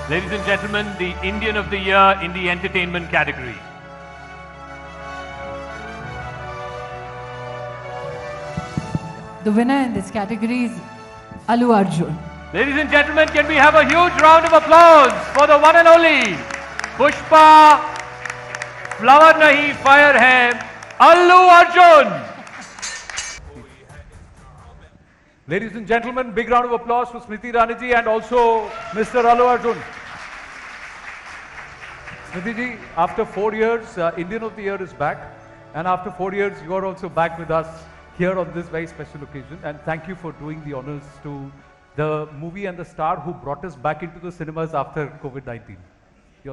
Ladies and gentlemen, the Indian of the Year in the entertainment category. The winner in this category is Allu Arjun. Ladies and gentlemen, can we have a huge round of applause for the one and only Pushpa Flower Nahi Fire Hai, Allu Arjun. Ladies and gentlemen, big round of applause for Smriti Rani ji and also Mr. Allu Arjun. Smriti ji, after 4 years, Indian of the Year is back, and after 4 years, you are also back with us here on this very special occasion. And thank you for doing the honors to the movie and the star who brought us back into the cinemas after COVID-19.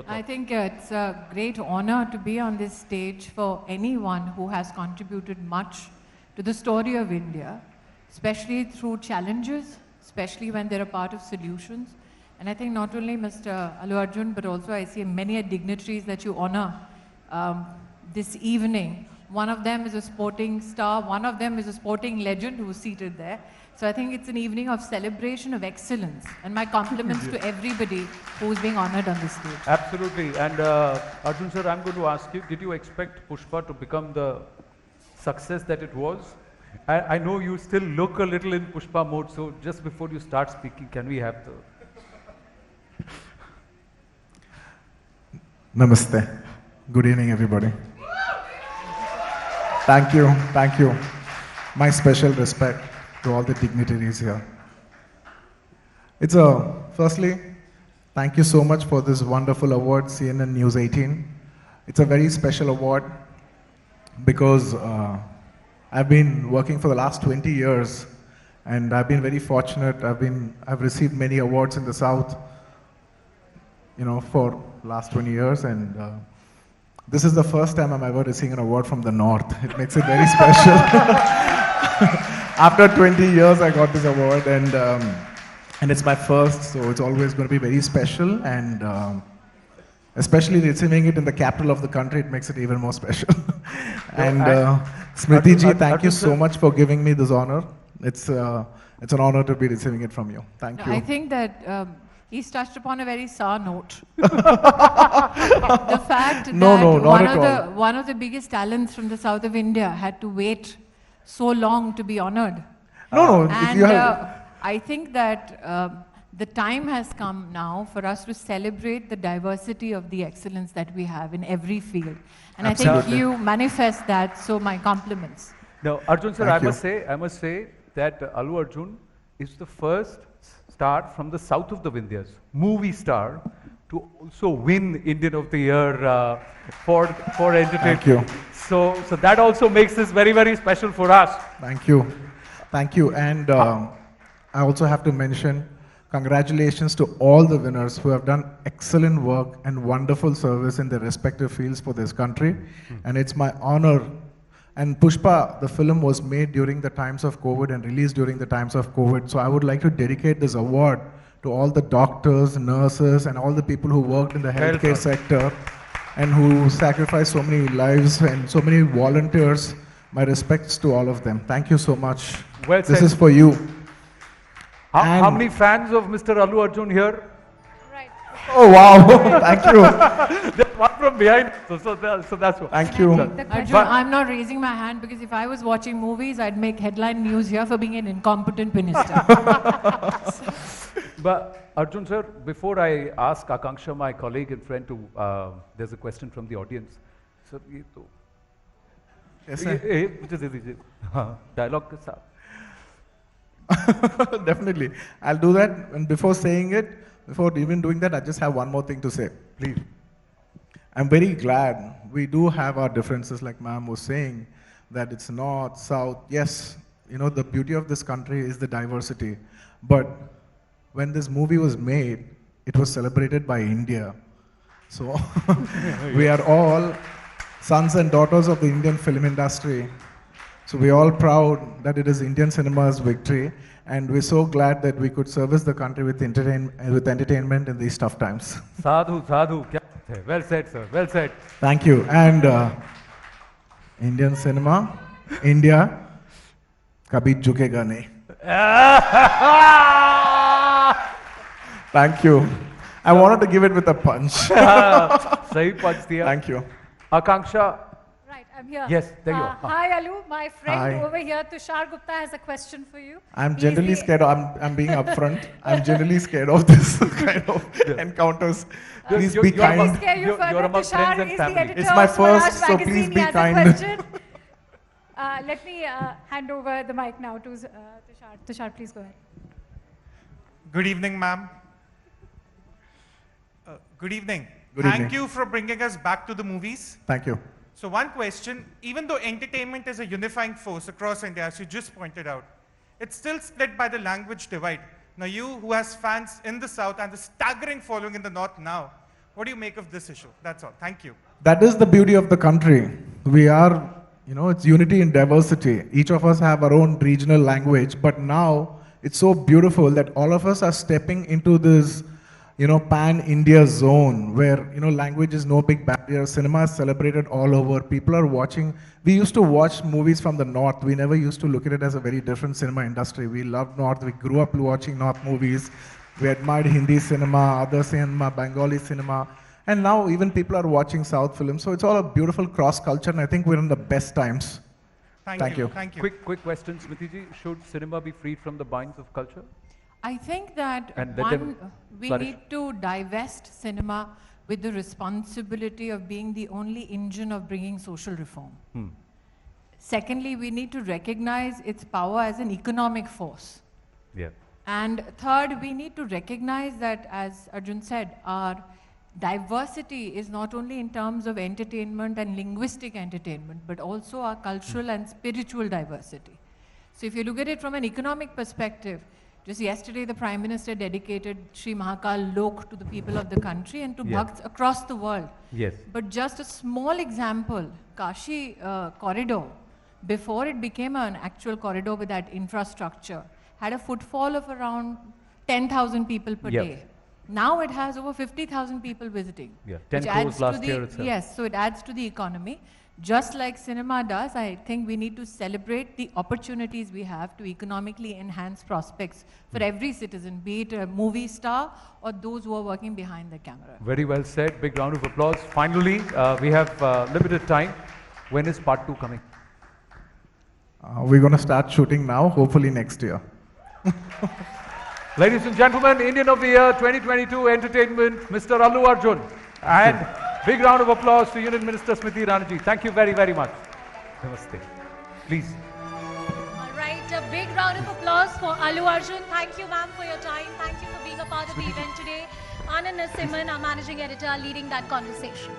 I think it's a great honor to be on this stage for anyone who has contributed much to the story of India, especially through challenges, especially when they're a part of solutions. And I think not only Mr. Allu Arjun, but also I see many dignitaries that you honor this evening. One of them is a sporting star, one of them is a sporting legend who is seated there. So I think it's an evening of celebration of excellence, and my compliments to everybody who is being honored on this stage. Absolutely. And Arjun sir, I'm going to ask you, did you expect Pushpa to become the success that it was? I know you still look a little in Pushpa mode, so just before you start speaking, can we have the... Namaste. Good evening, everybody. Thank you, thank you. My special respect to all the dignitaries here. Firstly, thank you so much for this wonderful award, CNN News 18. It's a very special award because I've been working for the last 20 years and I've been very fortunate. I've received many awards in the South, for last 20 years, and this is the first time I'm ever receiving an award from the North. It makes it very special. After 20 years, I got this award, and it's my first, so it's always going to be very special, and especially receiving it in the capital of the country, it makes it even more special. And Smriti ji, thank you so much for giving me this honor. It's an honor to be receiving it from you. Thank you. I think that he's touched upon a very sour note. The fact that one of the biggest talents from the south of India had to wait so long to be honored. And I think that the time has come now for us to celebrate the diversity of the excellence that we have in every field. And Absolutely. I think you manifest that, so my compliments. Now, Arjun sir, I must say that Allu Arjun is the first star from the south of the Vindhyas, movie star, to also win Indian of the Year for entertainment. Thank you. So that also makes this very, very special for us. Thank you. Thank you. And I also have to mention congratulations to all the winners who have done excellent work and wonderful service in their respective fields for this country. And it's my honor. And Pushpa, the film was made during the times of COVID and released during the times of COVID. So I would like to dedicate this award to all the doctors, nurses, and all the people who worked in the healthcare sector and who sacrificed so many lives and so many volunteers. My respects to all of them. Thank you so much. Well said. This is for you. How many fans of Mr. Allu Arjun here? Oh wow! Thank you. There's one from behind, so that's what. Thank you. Arjun, I'm not raising my hand because if I was watching movies, I'd make headline news here for being an incompetent minister. But Arjun sir, before I ask Akanksha, my colleague and friend, there's a question from the audience. Sir, Yes, sir. Dialogue ke saath. Definitely. I'll do that. And before saying it, before even doing that, I just have one more thing to say. Please. I'm very glad we do have our differences, like ma'am was saying, that it's north, south. Yes, the beauty of this country is the diversity. But when this movie was made, it was celebrated by India. So we are all sons and daughters of the Indian film industry. So we're all proud that it is Indian cinema's victory, and we're so glad that we could service the country with entertainment in these tough times. Sadhu, sadhu. Well said, sir. Well said. Thank you. And Indian cinema, India, kabhi jhukega nahi. Thank you. I wanted to give it with a punch. Sahi punch diya. Thank you. Akanksha. Right, I'm here. Yes, there you are. Hi, Allu. My friend Hi. over here, Tushar Gupta, has a question for you. I'm He's generally the- scared. I'm being upfront. I'm generally scared of this kind of encounters. Please You- be you're among- kind. Scare you You're further. among Tushar friends and is the family. editor It's my of Swaraj first, so magazine. please He be has a kind. question. Let me hand over the mic now to Tushar. Tushar, please go ahead. Good evening, ma'am. Good evening. Good Thank evening. you for bringing us back to the movies. Thank you. So one question, even though entertainment is a unifying force across India, as you just pointed out, it's still split by the language divide. Now you, who has fans in the South and the staggering following in the North now, what do you make of this issue? That's all. Thank you. That is the beauty of the country. We are, it's unity in diversity. Each of us have our own regional language, but now it's so beautiful that all of us are stepping into this, pan-India zone where, language is no big barrier. Cinema is celebrated all over. People are watching. We used to watch movies from the North. We never used to look at it as a very different cinema industry. We loved North. We grew up watching North movies. We admired Hindi cinema, other cinema, Bengali cinema. And now even people are watching South films. So it's all a beautiful cross culture, and I think we're in the best times. Thank you. Thank you. Quick question, Smriti ji. Should cinema be freed from the binds of culture? I think that And let them we flourish. need to divest cinema with the responsibility of being the only engine of bringing social reform. Secondly, we need to recognize its power as an economic force. Yeah. And third, we need to recognize that, as Arjun said, our diversity is not only in terms of entertainment and linguistic entertainment, but also our cultural and spiritual diversity. So if you look at it from an economic perspective, just yesterday the Prime Minister dedicated Sri Mahakal Lok to the people of the country and to Yeah. bhakts across the world. Yes. But just a small example, Kashi corridor, before it became an actual corridor with that infrastructure, had a footfall of around 10,000 people per Yep. day. Now it has over 50,000 people visiting. Yeah, 10 which crores adds to last the- year itself. Yes, so it adds to the economy. Just like cinema does, I think we need to celebrate the opportunities we have to economically enhance prospects for every citizen, be it a movie star or those who are working behind the camera. Very well said. Big round of applause. Finally, we have limited time. When is part 2 coming? We're going to start shooting now, hopefully next year. Ladies and gentlemen, Indian of the Year 2022 Entertainment, Mr. Allu Arjun. And big round of applause to Union Minister Smriti Irani. Thank you very, very much. Namaste. Please. All right, a big round of applause for Allu Arjun. Thank you, ma'am, for your time. Thank you for being a part of the event today. Anand Narasimhan, our managing editor, leading that conversation.